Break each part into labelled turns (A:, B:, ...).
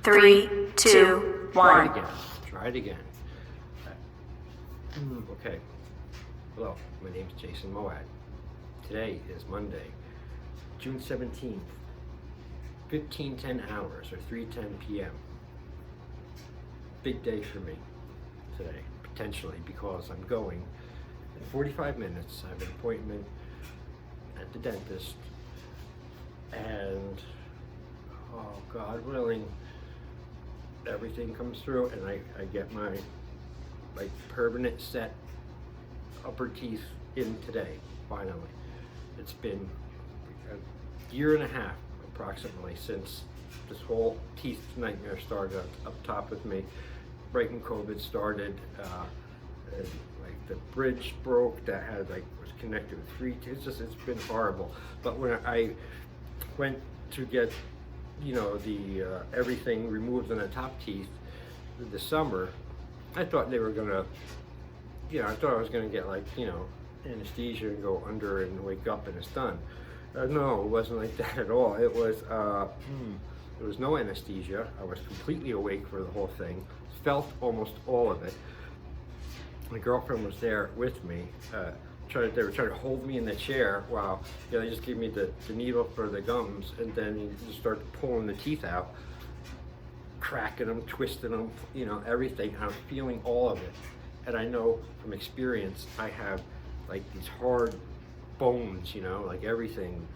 A: 3, 2, 1.
B: Try it again. Okay. Hello, my name is Jason Mowad. Today is Monday, June 17th, 15:10 hours or 3:10 p.m. Big day for me today, potentially, because I'm going in 45 minutes. I have an appointment at the dentist, and oh, God willing, everything comes through and I get my permanent set upper teeth in today, finally. It's been a year and a half approximately since this whole teeth nightmare started up top with me. Right when COVID started, and, the bridge broke that had was connected with 3 teeth. It's been horrible. But when I went to get the everything removed on the top teeth this summer, I thought they were gonna, I thought I was gonna get anesthesia and go under and wake up and it's done. No, it wasn't like that at all. It was, there was no anesthesia. I was completely awake for the whole thing. Felt almost all of it. My girlfriend was there with me. They were trying to hold me in the chair while they just gave me the needle for the gums, and then you just start pulling the teeth out, cracking them, twisting them, everything. I'm feeling all of it, and I know from experience I have these hard bones, everything.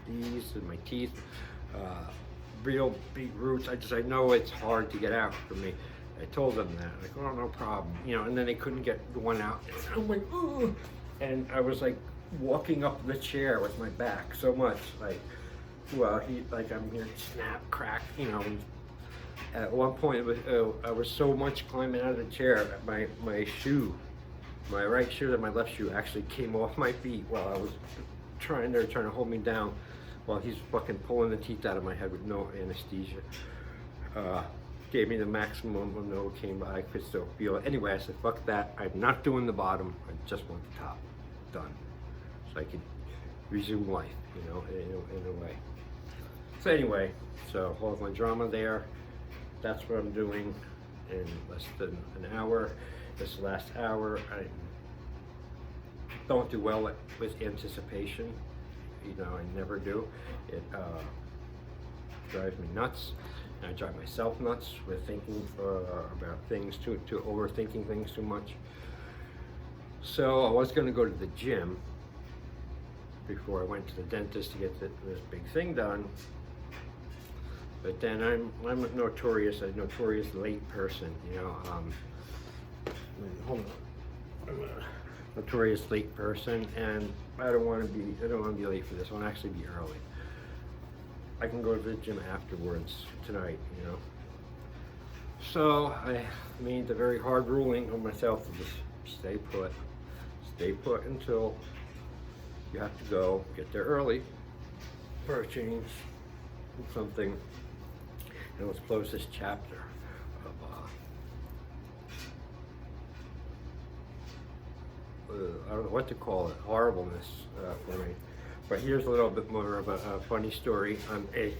B: These and my teeth, real big roots. I know it's hard to get out for me. I told them that, oh, no problem, and then they couldn't get the one out. I'm like, ooh, and I was walking up the chair with my back so much, I'm here, snap, crack, At one point, I was so much climbing out of the chair, my shoe, my right shoe and my left shoe actually came off my feet while I was trying to hold me down while he's fucking pulling the teeth out of my head with no anesthesia. Gave me the maximum when no came by. I could still feel it. Anyway, I said, fuck that. I'm not doing the bottom. I just want the top done. So I could resume life, in a way. So anyway, all of my drama there. That's what I'm doing in less than an hour. This last hour, I don't do well with anticipation. I never do. It drives me nuts. I drive myself nuts with thinking about things, overthinking things too much. So I was going to go to the gym before I went to the dentist to get this big thing done. But then I'm a notorious late person. Hold on. I'm a notorious late person, and I don't want to be late for this. I want to actually be early. I can go to the gym afterwards tonight, So I made the very hard ruling on myself to just stay put until you have to go, get there early for a change, something, and let's close this chapter of I don't know what to call it, horribleness for me. But here's a little bit more of a funny story on a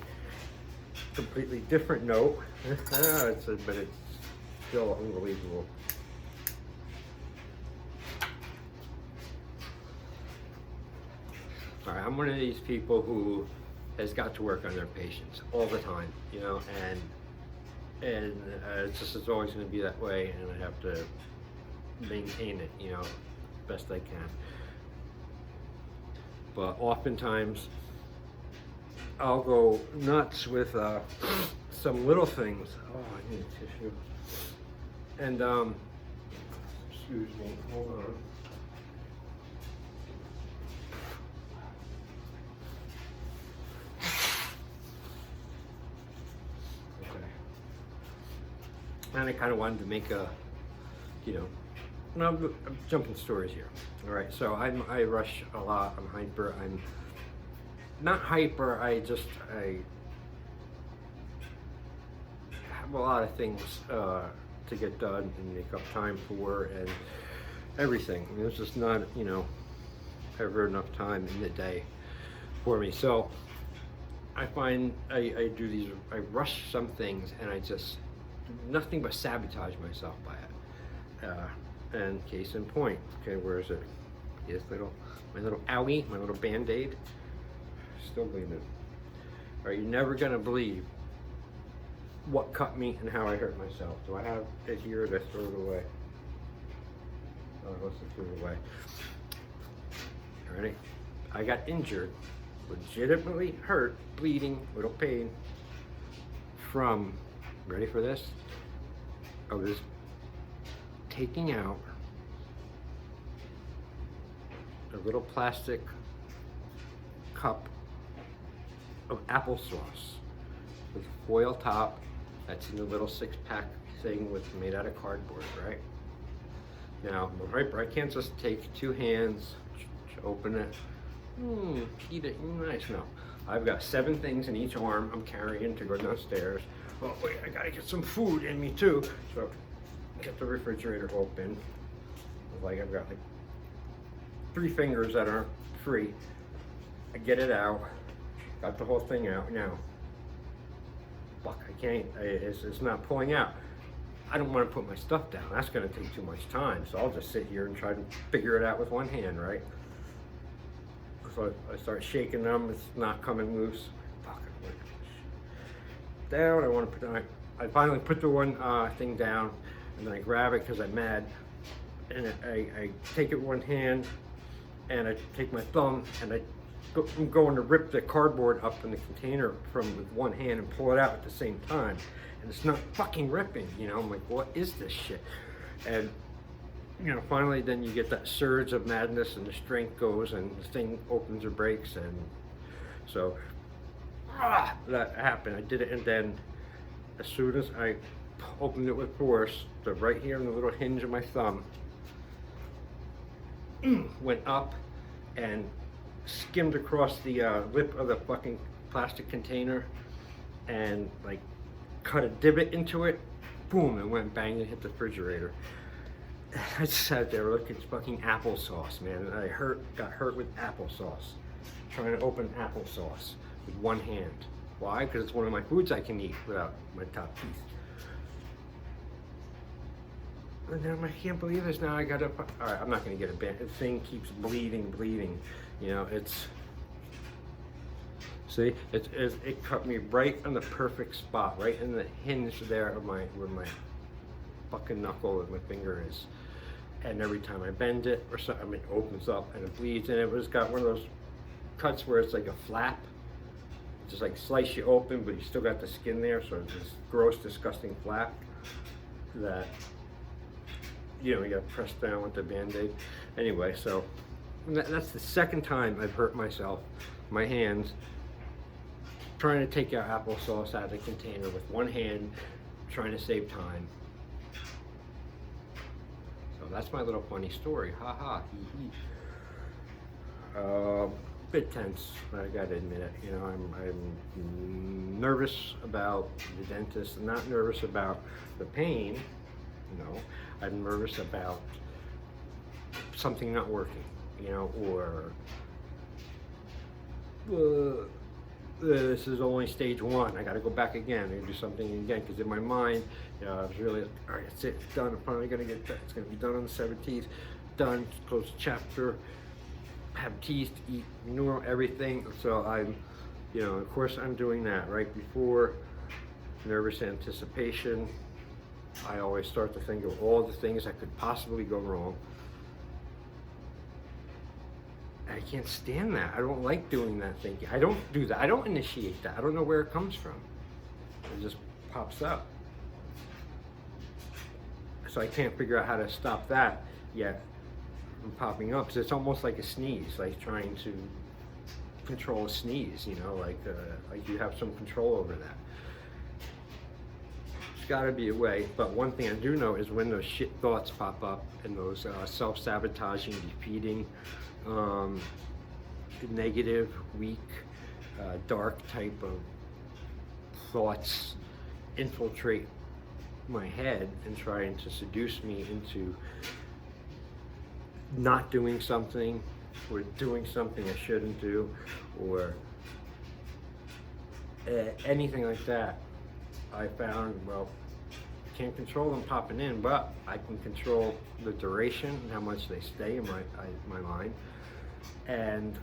B: completely different note. But it's still unbelievable. All right, I'm one of these people who has got to work on their patience all the time, and it's always going to be that way, and I have to maintain it, best I can. But oftentimes, I'll go nuts with some little things. Oh, I need a tissue. And, excuse me, hold on. Okay. And I kind of wanted to make a, I'm jumping stories here. All right, so I rush a lot. I'm hyper. I'm not hyper. I have a lot of things to get done and make up time for and everything. There's just not, ever enough time in the day for me. So I find I do these, I rush some things and I just do nothing but sabotage myself by it. And case in point, okay, where is it? Here's my little owie, my little Band-Aid. Still bleeding. All right, you're never gonna believe what cut me and how I hurt myself. Do I have it here or did I throw it away? Oh, I must have threw it away. All right, I got injured, legitimately hurt, bleeding, little pain from, ready for this? I was taking out a little plastic cup of applesauce with a foil top that's in a little 6-pack thing made out of cardboard, right? Now, I can't just take 2 hands, open it, eat it, nice. No, I've got 7 things in each arm I'm carrying to go downstairs. Oh wait, I gotta get some food in me too. So, get the refrigerator open. Like I've got like 3 fingers that aren't free. I get it out, got the whole thing out. Now, fuck, I can't, it's not pulling out. I don't want to put my stuff down. That's going to take too much time. So I'll just sit here and try to figure it out with one hand, right? So I start shaking them. It's not coming loose. Fuck it. Down. I want to put. I finally put the one thing down, and then I grab it because I'm mad, and I take it with one hand, and I take my thumb, and I'm going to rip the cardboard up in the container with one hand and pull it out at the same time. And it's not fucking ripping, you know. I'm like, what is this shit? And, you know, finally then you get that surge of madness and the strength goes and the thing opens or breaks. And so that happened. I did it, and then as soon as I opened it with force, the right here in the little hinge of my thumb went up and skimmed across the lip of the fucking plastic container and like cut a divot into it, boom, and went bang and hit the refrigerator. I just sat there looking at fucking applesauce, man, and I got hurt with applesauce, trying to open applesauce with one hand. Why? Because it's one of my foods I can eat without my top teeth. And then I can't believe this now. I got to, all right, I'm not going to get a band. The thing keeps bleeding. You know, it's, see, it cut me right on the perfect spot, right in the hinge there of where my fucking knuckle and my finger is. And every time I bend it or something, it opens up and it bleeds. And it was got one of those cuts where it's like a flap, just like slice you open, but you still got the skin there. So it's this gross, disgusting flap that, you know, you got to press down with the Band-Aid. Anyway, so that's the second time I've hurt myself, my hands, trying to take out applesauce out of the container with one hand, trying to save time. So that's my little funny story. Ha ha, hee hee. Bit tense, I gotta admit it. You know, I'm nervous about the dentist. I'm not nervous about the pain. You know, I'm nervous about something not working. You know, or this is only stage 1. I got to go back again and do something again, because in my mind, you know, I was really, all right, that's it, it's done. I'm finally gonna get that. It's gonna be done on the 17th. Done. Close the chapter. Have teeth, eat, neural, everything. So I'm, you know, of course I'm doing that right before nervous anticipation. I always start to think of all the things that could possibly go wrong. I can't stand that. I don't like doing that thinking. I don't do that. I don't initiate that. I don't know where it comes from. It just pops up. So I can't figure out how to stop that yet from popping up. So it's almost like a sneeze, like trying to control a sneeze, you know, like you have some control over that. There's got to be a way. But one thing I do know is when those shit thoughts pop up and those self-sabotaging, defeating, negative, weak, dark type of thoughts infiltrate my head and trying to seduce me into not doing something or doing something I shouldn't do, or anything like that, I found, well, I can't control them popping in, but I can control the duration and how much they stay in my mind, and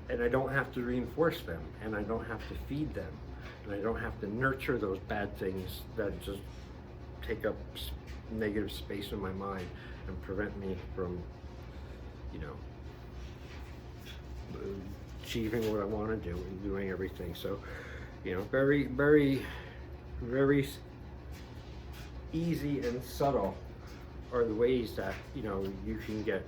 B: I don't have to reinforce them, and I don't have to feed them, and I don't have to nurture those bad things that just take up negative space in my mind and prevent me from, you know, achieving what I want to do and doing everything. So, you know, very, very, very easy and subtle are the ways that, you know, you can get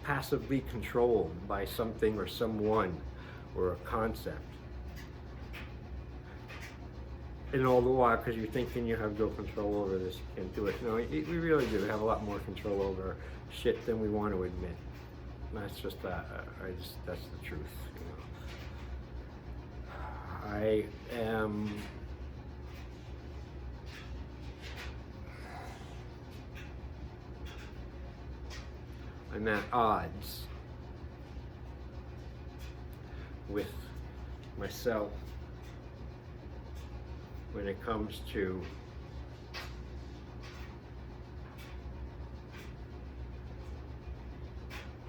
B: passively controlled by something or someone or a concept. And all the while, because you're thinking you have no control over this, you can't do it. No, we really do have a lot more control over shit than we want to admit. And that's just that. That's the truth. You know, I'm at odds with myself when it comes to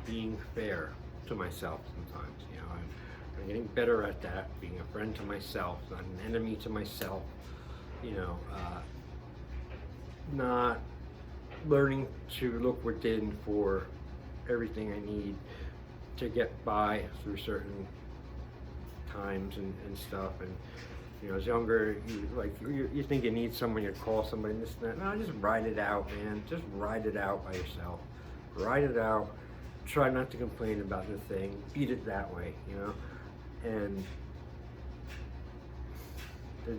B: being fair to myself sometimes. You know, I'm getting better at that, being a friend to myself, not an enemy to myself, you know, not learning to look within for everything I need to get by through certain times and stuff. And you know, as younger, you think you need someone, you call somebody, and this and that. No, just ride it out, man. Just ride it out by yourself. Ride it out. Try not to complain about the thing. Beat it that way, you know, and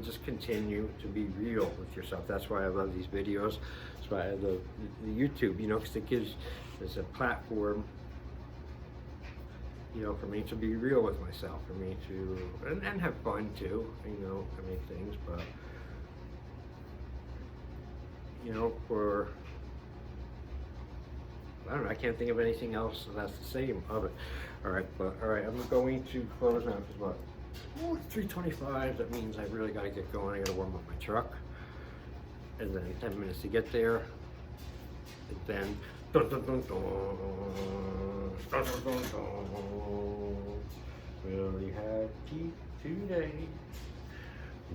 B: just continue to be real with yourself. That's why I love these videos. That's why I love the YouTube, you know, because it gives us a platform, you know, for me to be real with myself, for me to, and have fun too, you know, I mean things, but, you know, I don't know, I can't think of anything else that's the same of it. All right, I'm going to close now because what? 3:25, that means I really got to get going. I got to warm up my truck, and then 10 minutes to get there, and then dun, dun, dun, dun, dun, dun, dun, dun. Will we have teeth today?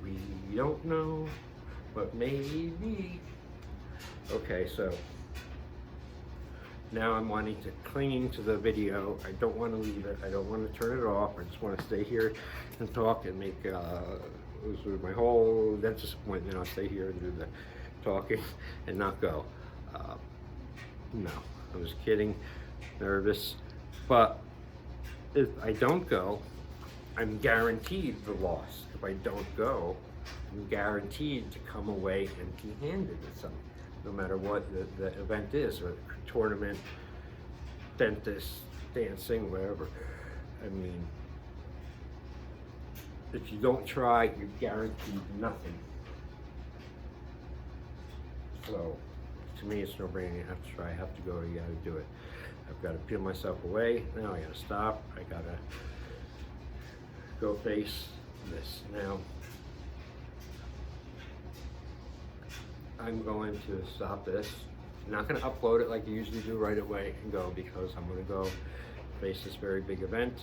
B: We don't know, but maybe. Okay, so now I'm clinging to the video. I don't want to leave it. I don't want to turn it off. I just want to stay here and talk and make my whole dentist appointment. I'll stay here and do the talking and not go. No, I was kidding, nervous. But if I don't go, I'm guaranteed the loss. If I don't go, I'm guaranteed to come away empty-handed with something, no matter what the event is, or tournament, dentist, dancing, whatever. I mean, if you don't try, you're guaranteed nothing. So, to me, it's no brainer. You have to try, I have to go, you gotta do it. I've got to peel myself away. Now I gotta stop. I gotta go face this. Now, I'm going to stop this. I'm not going to upload it like you usually do right away and go, because I'm going to go face this very big event.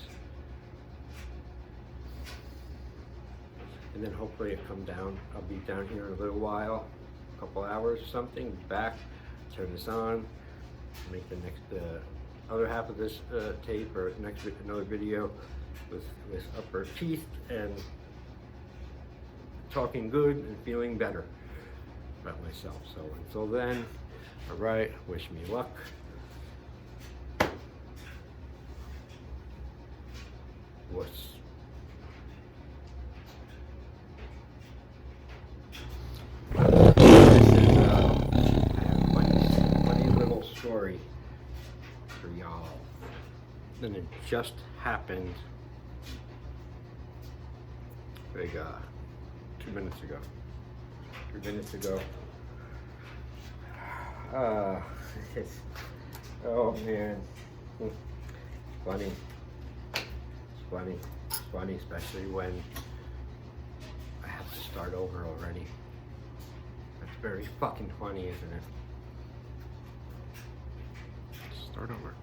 B: And then hopefully it'll come down. I'll be down here in a little while, a couple hours or something, be back, turn this on, make the next other half of this tape, or another video with upper teeth and talking good and feeling better about myself. So until then, all right, wish me luck. Funny little story for y'all. And it just happened like 2 minutes ago. 3 minutes ago. Oh man, funny. funny. It's funny, especially when I have to start over already. That's very fucking funny, isn't it?
C: Start over.